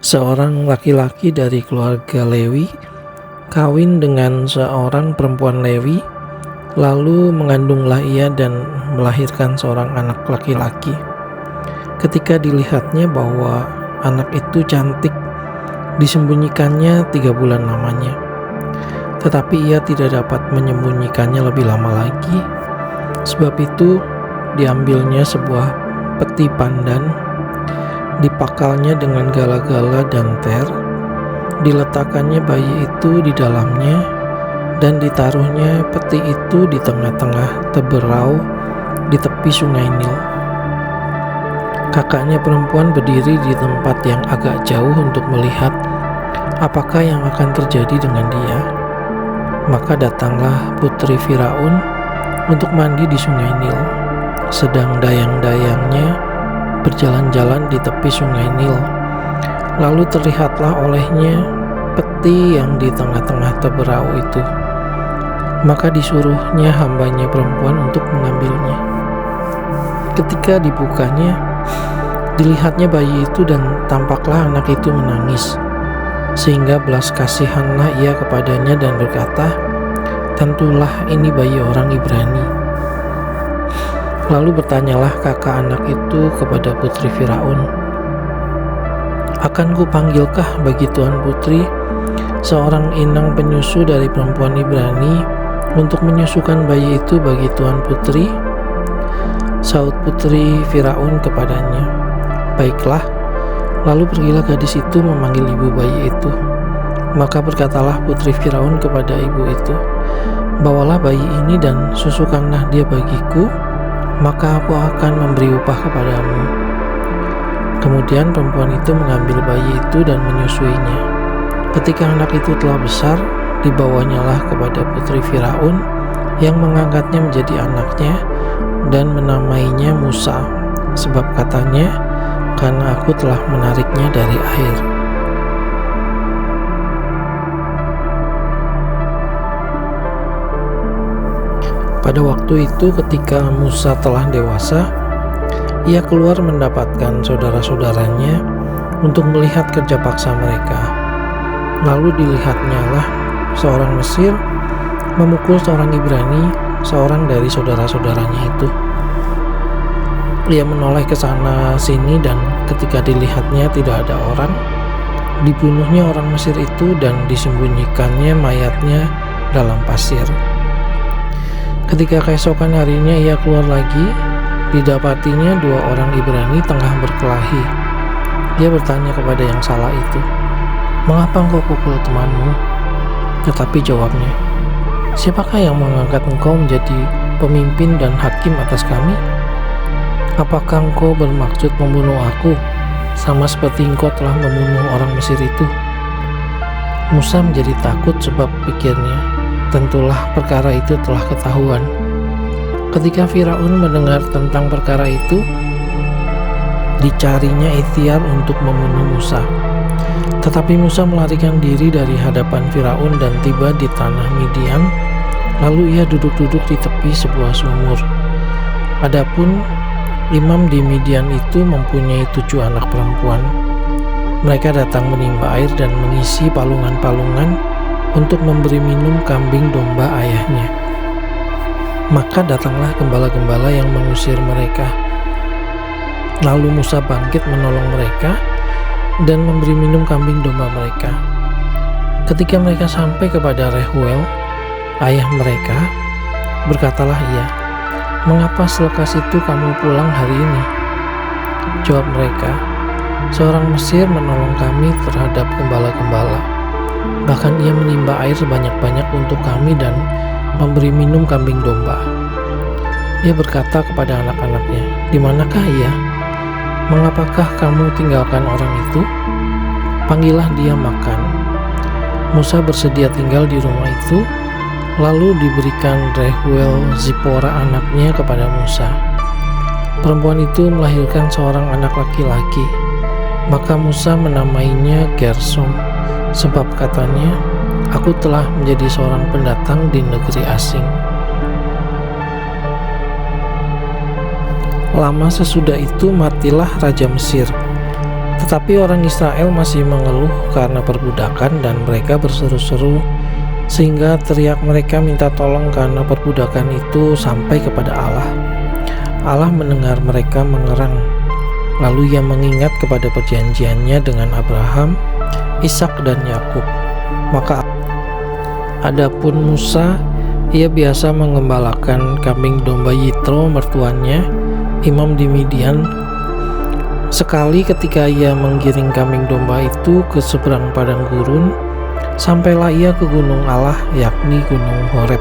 Seorang laki-laki dari keluarga Lewi kawin dengan seorang perempuan Lewi, lalu mengandunglah ia dan melahirkan seorang anak laki-laki. Ketika dilihatnya bahwa anak itu cantik, disembunyikannya 3 bulan lamanya. Tetapi ia tidak dapat menyembunyikannya lebih lama lagi. Sebab itu diambilnya sebuah peti pandan, dipakalnya dengan gala-gala dan ter, diletakkannya bayi itu di dalamnya, dan ditaruhnya peti itu di tengah-tengah teberau di tepi sungai Nil. Kakaknya perempuan berdiri di tempat yang agak jauh untuk melihat apakah yang akan terjadi dengan dia. Maka datanglah putri Firaun untuk mandi di sungai Nil, sedang dayang-dayangnya berjalan-jalan di tepi sungai Nil. Lalu terlihatlah olehnya peti yang di tengah-tengah teberau itu. Maka disuruhnya hambanya perempuan untuk mengambilnya. Ketika dibukanya, dilihatnya bayi itu dan tampaklah anak itu menangis. Sehingga belas kasihanlah ia kepadanya dan berkata, "Tentulah ini bayi orang Ibrani." Lalu bertanyalah kakak anak itu kepada putri Firaun, "Akan kupanggilkah bagi tuan putri seorang inang penyusu dari perempuan Ibrani untuk menyusukan bayi itu bagi tuan putri?" Saud putri Firaun kepadanya, "Baiklah." Lalu pergilah gadis itu memanggil ibu bayi itu. Maka berkatalah putri Firaun kepada ibu itu, "Bawalah bayi ini dan susukanlah dia bagiku, maka aku akan memberi upah kepadamu." Kemudian perempuan itu mengambil bayi itu dan menyusuinya. Ketika anak itu telah besar, dibawanyalah kepada putri Firaun yang mengangkatnya menjadi anaknya dan menamainya Musa, sebab katanya, "Karena aku telah menariknya dari air." Pada waktu itu ketika Musa telah dewasa, ia keluar mendapatkan saudara-saudaranya untuk melihat kerja paksa mereka. Lalu dilihatnyalah seorang Mesir memukul seorang Ibrani, seorang dari saudara-saudaranya itu. Ia menoleh ke sana sini dan ketika dilihatnya tidak ada orang, dibunuhnya orang Mesir itu dan disembunyikannya mayatnya dalam pasir. Ketika keesokan harinya ia keluar lagi, didapatinya 2 orang Ibrani tengah berkelahi. Ia bertanya kepada yang salah itu, "Mengapa engkau pukul temanmu?" Tetapi jawabnya, "Siapakah yang mengangkat engkau menjadi pemimpin dan hakim atas kami? Apakah engkau bermaksud membunuh aku, sama seperti engkau telah membunuh orang Mesir itu?" Musa menjadi takut sebab pikirnya, tentulah perkara itu telah ketahuan. Ketika Firaun mendengar tentang perkara itu, dicarinya ikhtiar untuk membunuh Musa. Tetapi Musa melarikan diri dari hadapan Firaun dan tiba di tanah Midian, lalu ia duduk-duduk di tepi sebuah sumur. Adapun imam di Midian itu mempunyai 7 anak perempuan. Mereka datang menimba air dan mengisi palungan-palungan untuk memberi minum kambing domba ayahnya. Maka datanglah gembala-gembala yang mengusir mereka. Lalu Musa bangkit menolong mereka dan memberi minum kambing domba mereka. Ketika mereka sampai kepada Rehuel, ayah mereka, berkatalah ia, "Mengapa selekas itu kamu pulang hari ini?" Jawab mereka, "Seorang Mesir menolong kami terhadap gembala-gembala. Bahkan ia menimba air sebanyak-banyak untuk kami dan memberi minum kambing domba." Ia berkata kepada anak-anaknya, "Di manakah ia? Mengapakah kamu tinggalkan orang itu? Panggillah dia makan." Musa bersedia tinggal di rumah itu. Lalu diberikan Rehuel Zipora anaknya kepada Musa. Perempuan itu melahirkan seorang anak laki-laki. Maka Musa menamainya Gersom, sebab katanya, "Aku telah menjadi seorang pendatang di negeri asing." Lama sesudah itu matilah Raja Mesir. Tetapi orang Israel masih mengeluh karena perbudakan dan mereka berseru-seru sehingga teriak mereka minta tolong karena perbudakan itu sampai kepada Allah. Allah mendengar mereka mengerang, lalu Ia mengingat kepada perjanjiannya dengan Abraham, Ishak dan Yakub. Maka adapun Musa, ia biasa mengembalakan kambing domba Yitro mertuanya, imam di Midian. Sekali ketika ia menggiring kambing domba itu ke seberang padang gurun, sampailah ia ke gunung Allah, yakni gunung Horeb.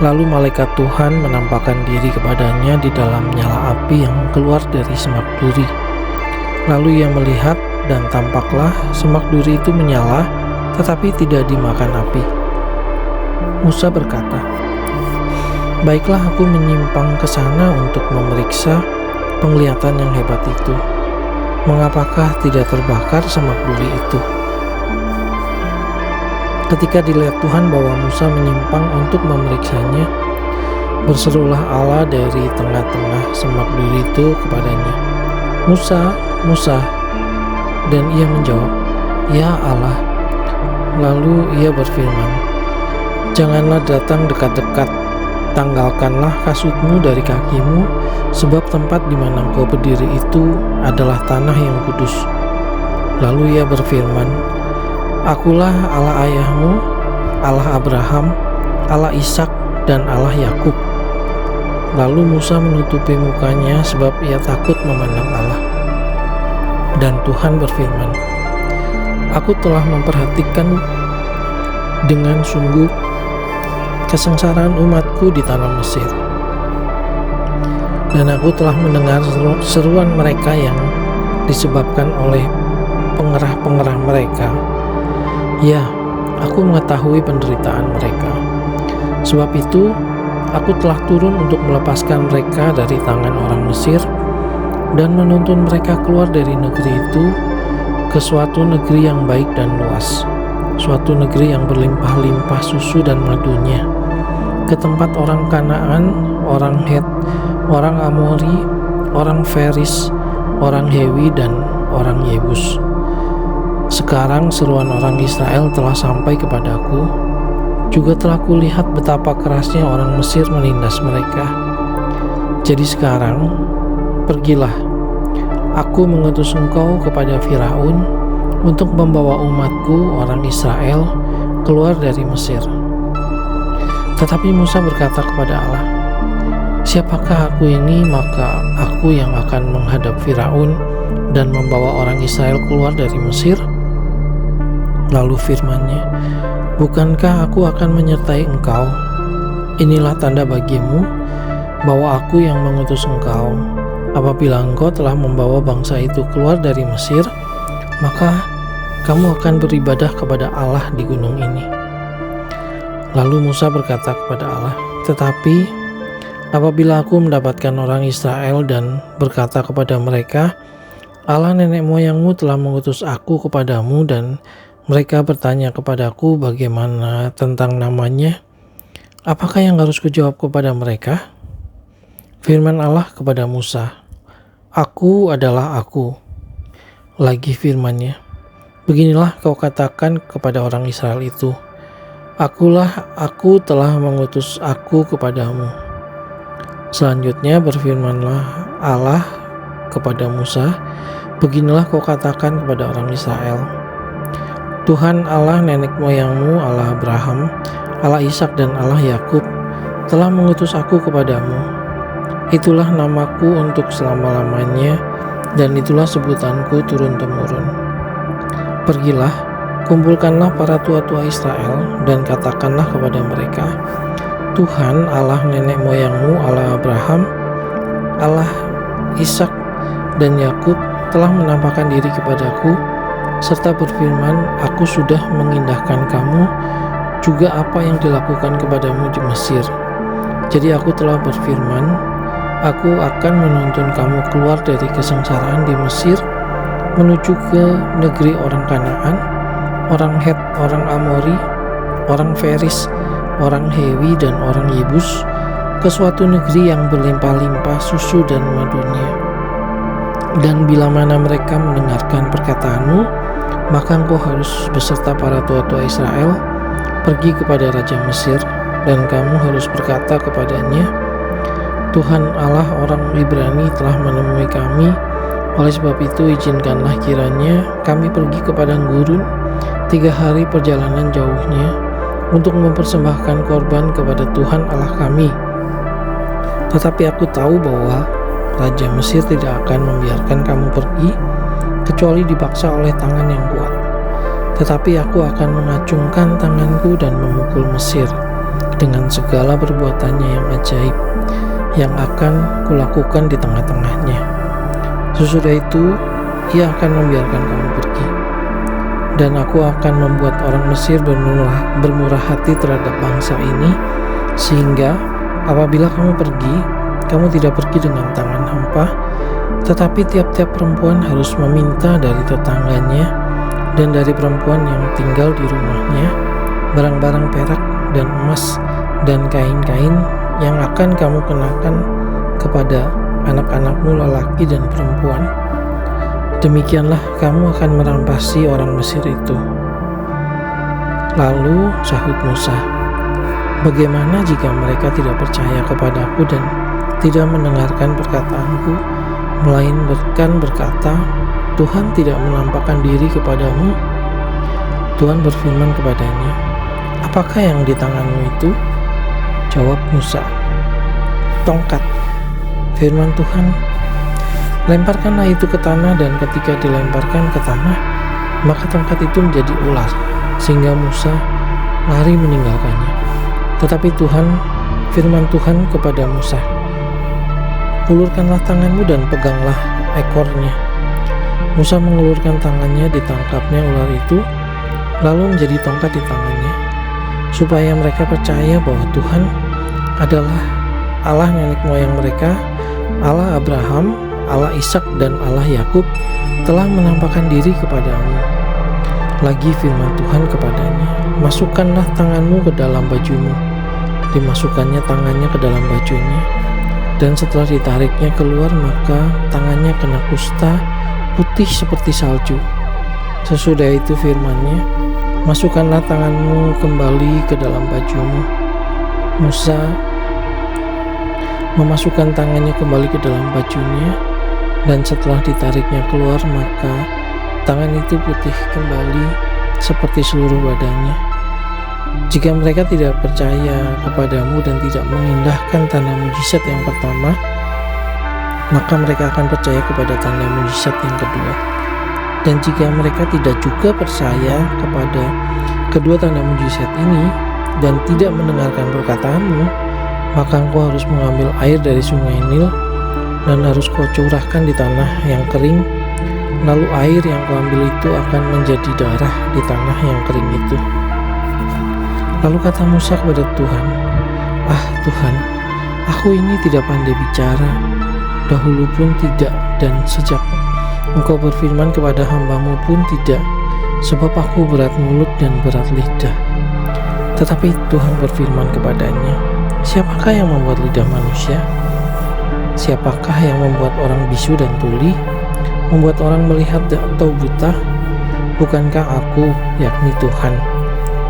Lalu malaikat Tuhan menampakkan diri kepadanya di dalam nyala api yang keluar dari semak duri. Lalu ia melihat, dan tampaklah semak duri itu menyala, tetapi tidak dimakan api. Musa berkata, "Baiklah, aku menyimpang ke sana untuk memeriksa penglihatan yang hebat itu. Mengapakah tidak terbakar semak duri itu?" Ketika dilihat Tuhan bahwa Musa menyimpang untuk memeriksanya, berserulah Allah dari tengah-tengah semak duri itu kepadanya, "Musa, Musa." Dan ia menjawab, "Ya Allah." Lalu ia berfirman, "Janganlah datang dekat-dekat, tanggalkanlah kasutmu dari kakimu, sebab tempat di mana engkau berdiri itu adalah tanah yang kudus." Lalu ia berfirman, "Akulah Allah ayahmu, Allah Abraham, Allah Ishak, dan Allah Yakub." Lalu Musa menutupi mukanya sebab ia takut memandang Allah. Dan Tuhan berfirman, "Aku telah memperhatikan dengan sungguh kesengsaraan umatku di tanah Mesir. Dan aku telah mendengar seruan mereka yang disebabkan oleh pengerah-pengerah mereka. Ya, aku mengetahui penderitaan mereka. Sebab itu, aku telah turun untuk melepaskan mereka dari tangan orang Mesir dan menuntun mereka keluar dari negeri itu ke suatu negeri yang baik dan luas, suatu negeri yang berlimpah-limpah susu dan madunya, ke tempat orang Kanaan, orang Het, orang Amori, orang Feris, orang Hewi, dan orang Yebus. Sekarang seruan orang Israel telah sampai kepadaku, juga telah kulihat betapa kerasnya orang Mesir menindas mereka. Jadi sekarang, pergilah, aku mengutus engkau kepada Firaun untuk membawa umatku orang Israel keluar dari Mesir." Tetapi Musa berkata kepada Allah, "Siapakah aku ini, maka aku yang akan menghadap Firaun dan membawa orang Israel keluar dari Mesir?" Lalu firman-Nya, "Bukankah aku akan menyertai engkau? Inilah tanda bagimu bahwa aku yang mengutus engkau. Apabila engkau telah membawa bangsa itu keluar dari Mesir, maka kamu akan beribadah kepada Allah di gunung ini." Lalu Musa berkata kepada Allah, "Tetapi apabila aku mendapatkan orang Israel dan berkata kepada mereka, 'Allah nenek moyangmu telah mengutus aku kepadamu,' dan mereka bertanya kepadaku bagaimana tentang namanya, apakah yang harus kujawab kepada mereka?" Firman Allah kepada Musa, "Aku adalah Aku." Lagi firman-Nya, "Beginilah kau katakan kepada orang Israel itu, Aku telah mengutus aku kepadamu." Selanjutnya berfirmanlah Allah kepada Musa, "Beginilah kau katakan kepada orang Israel, Tuhan Allah nenek moyangmu, Allah Abraham, Allah Ishak, dan Allah Yakub telah mengutus aku kepadamu. Itulah namaku untuk selama-lamanya, dan itulah sebutanku turun-temurun. Pergilah, kumpulkanlah para tua-tua Israel, dan katakanlah kepada mereka, Tuhan Allah nenek moyangmu, Allah Abraham, Allah Ishak, dan Yakub telah menampakkan diri kepadaku, serta berfirman, aku sudah mengindahkan kamu juga apa yang dilakukan kepadamu di Mesir. Jadi aku telah berfirman, aku akan menuntun kamu keluar dari kesengsaraan di Mesir, menuju ke negeri orang Kanaan, orang Het, orang Amori, orang Feris, orang Hewi, dan orang Yebus, ke suatu negeri yang berlimpah-limpah susu dan madunya. Dan bila mana mereka mendengarkan perkataanmu, maka engkau harus beserta para tua-tua Israel pergi kepada Raja Mesir, dan kamu harus berkata kepadanya, Tuhan Allah orang Ibrani telah menemui kami. Oleh sebab itu izinkanlah kiranya kami pergi ke padang gurun 3 hari perjalanan jauhnya untuk mempersembahkan korban kepada Tuhan Allah kami. Tetapi aku tahu bahwa Raja Mesir tidak akan membiarkan kamu pergi kecuali dipaksa oleh tangan yang kuat. Tetapi aku akan mengacungkan tanganku dan memukul Mesir dengan segala perbuatannya yang ajaib yang akan kulakukan di tengah-tengahnya. Sesudah itu ia akan membiarkan kamu pergi, dan aku akan membuat orang Mesir bermurah hati terhadap bangsa ini, sehingga apabila kamu pergi, kamu tidak pergi dengan tangan hampa, tetapi tiap-tiap perempuan harus meminta dari tetangganya dan dari perempuan yang tinggal di rumahnya barang-barang perak dan emas dan kain-kain yang akan kamu kenakan kepada anak-anakmu lelaki dan perempuan. Demikianlah kamu akan merampasi orang Mesir itu. Lalu sahut Musa, bagaimana jika mereka tidak percaya kepadaku dan tidak mendengarkan perkataanku, melainkan berkata, Tuhan tidak menampakkan diri kepadamu? Tuhan berfirman kepadanya, apakah yang di tanganmu itu? Jawab Musa, tongkat. Firman Tuhan, lemparkanlah itu ke tanah, dan ketika dilemparkan ke tanah, maka tongkat itu menjadi ular, sehingga Musa lari meninggalkannya. Tetapi firman Tuhan kepada Musa, ulurkanlah tanganmu dan peganglah ekornya. Musa mengulurkan tangannya, ditangkapnya ular itu, lalu menjadi tongkat di tangannya, supaya mereka percaya bahwa Tuhan adalah Allah nenek moyang mereka, Allah Abraham, Allah Ishak, dan Allah Yakub telah menampakkan diri kepadamu. Lagi firman Tuhan kepadanya, masukkanlah tanganmu ke dalam bajumu. Dimasukkannya tangannya ke dalam bajunya, dan setelah ditariknya keluar, maka tangannya kena kusta putih seperti salju. Sesudah itu firman-Nya, masukkanlah tanganmu kembali ke dalam bajumu. Musa memasukkan tangannya kembali ke dalam bajunya, dan setelah ditariknya keluar, maka tangan itu putih kembali seperti seluruh badannya. Jika mereka tidak percaya kepadamu dan tidak mengindahkan tanda mujizat yang pertama, maka mereka akan percaya kepada tanda mujizat yang kedua. Dan jika mereka tidak juga percaya kepada kedua tanda mujizat ini dan tidak mendengarkan perkataanmu, maka engkau harus mengambil air dari sungai Nil dan harus kau curahkan di tanah yang kering, lalu air yang kau ambil itu akan menjadi darah di tanah yang kering itu. Lalu kata Musa kepada Tuhan, Tuhan, aku ini tidak pandai bicara, dahulu pun tidak, dan sejak engkau berfirman kepada hambamu pun tidak, sebab aku berat mulut dan berat lidah. Tetapi Tuhan berfirman kepadanya, siapakah yang membuat lidah manusia? Siapakah yang membuat orang bisu dan tuli? Membuat orang melihat atau buta? Bukankah aku, yakni Tuhan?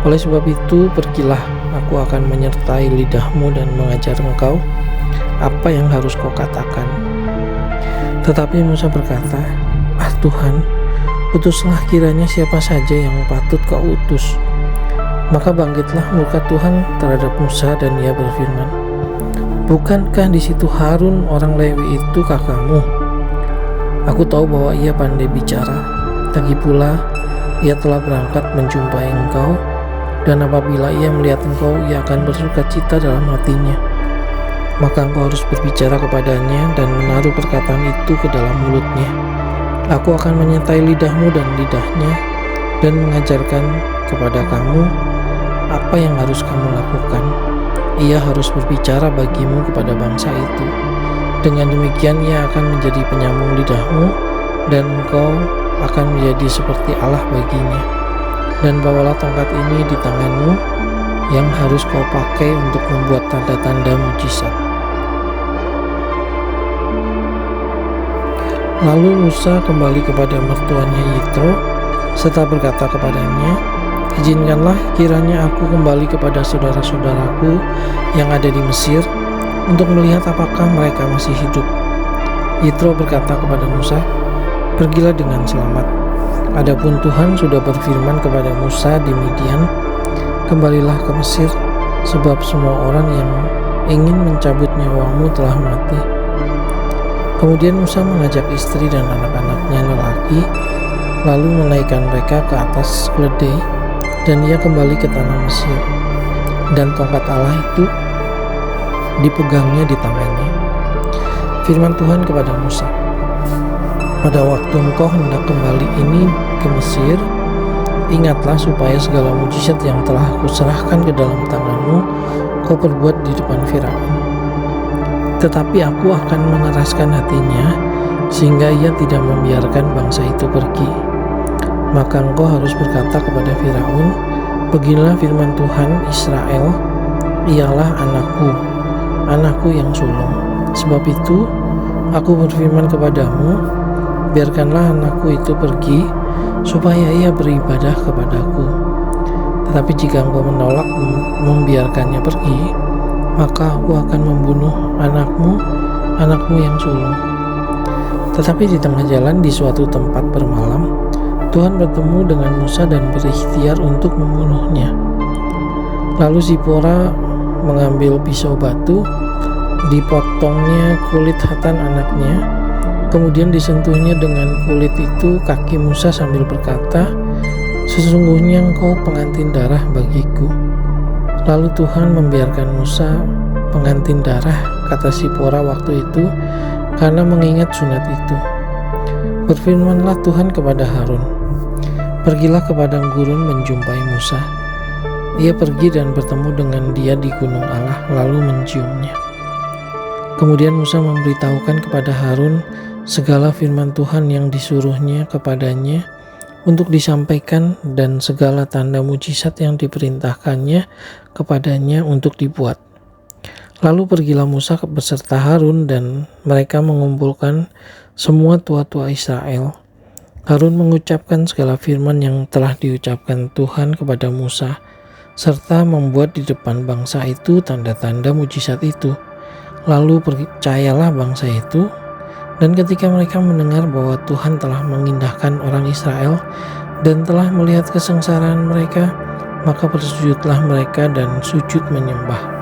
Oleh sebab itu, pergilah, aku akan menyertai lidahmu dan mengajar engkau apa yang harus kau katakan. Tetapi Musa berkata, Tuhan, utuslah kiranya siapa saja yang patut kau utus. Maka bangkitlah murka Tuhan terhadap Musa, dan ia berfirman, bukankah di situ Harun orang Lewi itu kakakmu? Aku tahu bahwa ia pandai bicara. Lagi pula ia telah berangkat menjumpai engkau, dan apabila ia melihat engkau, ia akan bersuka cita dalam hatinya. Maka engkau harus berbicara kepadanya dan menaruh perkataan itu ke dalam mulutnya. Aku akan menyertai lidahmu dan lidahnya, dan mengajarkan kepada kamu apa yang harus kamu lakukan. Ia harus berbicara bagimu kepada bangsa itu. Dengan demikian ia akan menjadi penyambung lidahmu, dan engkau akan menjadi seperti Allah baginya. Dan bawalah tongkat ini di tanganmu, yang harus kau pakai untuk membuat tanda-tanda mujizat. Lalu Musa kembali kepada mertuanya Yitro serta berkata kepadanya, "Izinkanlah kiranya aku kembali kepada saudara-saudaraku yang ada di Mesir untuk melihat apakah mereka masih hidup." Yitro berkata kepada Musa, "Pergilah dengan selamat. Adapun Tuhan sudah berfirman kepada Musa di Midian, kembalilah ke Mesir, sebab semua orang yang ingin mencabut nyawamu telah mati." Kemudian Musa mengajak istri dan anak-anaknya lelaki, lalu menaikkan mereka ke atas keledai, dan ia kembali ke tanah Mesir. Dan tongkat Allah itu dipegangnya di tangannya. Firman Tuhan kepada Musa, "Pada waktu engkau hendak kembali ini ke Mesir, ingatlah supaya segala mujizat yang telah kuserahkan ke dalam tanganmu, kau perbuat di depan Firaun. Tetapi aku akan mengeraskan hatinya, sehingga ia tidak membiarkan bangsa itu pergi. Maka engkau harus berkata kepada Firaun, beginilah firman Tuhan Israel, ialah anakku yang sulung. Sebab itu, aku berfirman kepadamu, biarkanlah anakku itu pergi, supaya ia beribadah kepadaku. Tetapi jika engkau menolak membiarkannya pergi, maka aku akan membunuh anakmu yang sulung." Tetapi di tengah jalan di suatu tempat bermalam, Tuhan bertemu dengan Musa dan berikhtiar untuk membunuhnya. Lalu Zipora mengambil pisau batu, dipotongnya kulit hatan anaknya, kemudian disentuhnya dengan kulit itu kaki Musa sambil berkata, "Sesungguhnya engkau pengantin darah bagiku." Lalu Tuhan membiarkan Musa pengantin darah, kata Zipora waktu itu, karena mengingat sunat itu. Berfirmanlah Tuhan kepada Harun, "Pergilah ke padang gurun menjumpai Musa." Ia pergi dan bertemu dengan dia di gunung Allah, lalu menciumnya. Kemudian Musa memberitahukan kepada Harun segala firman Tuhan yang disuruhnya kepadanya untuk disampaikan dan segala tanda mujizat yang diperintahkannya kepadanya untuk dibuat. Lalu pergilah Musa beserta Harun dan mereka mengumpulkan semua tua-tua Israel. Harun mengucapkan segala firman yang telah diucapkan Tuhan kepada Musa, serta membuat di depan bangsa itu tanda-tanda mujizat itu. Lalu percayalah bangsa itu, dan ketika mereka mendengar bahwa Tuhan telah mengindahkan orang Israel dan telah melihat kesengsaraan mereka, maka bersujudlah mereka dan sujud menyembah.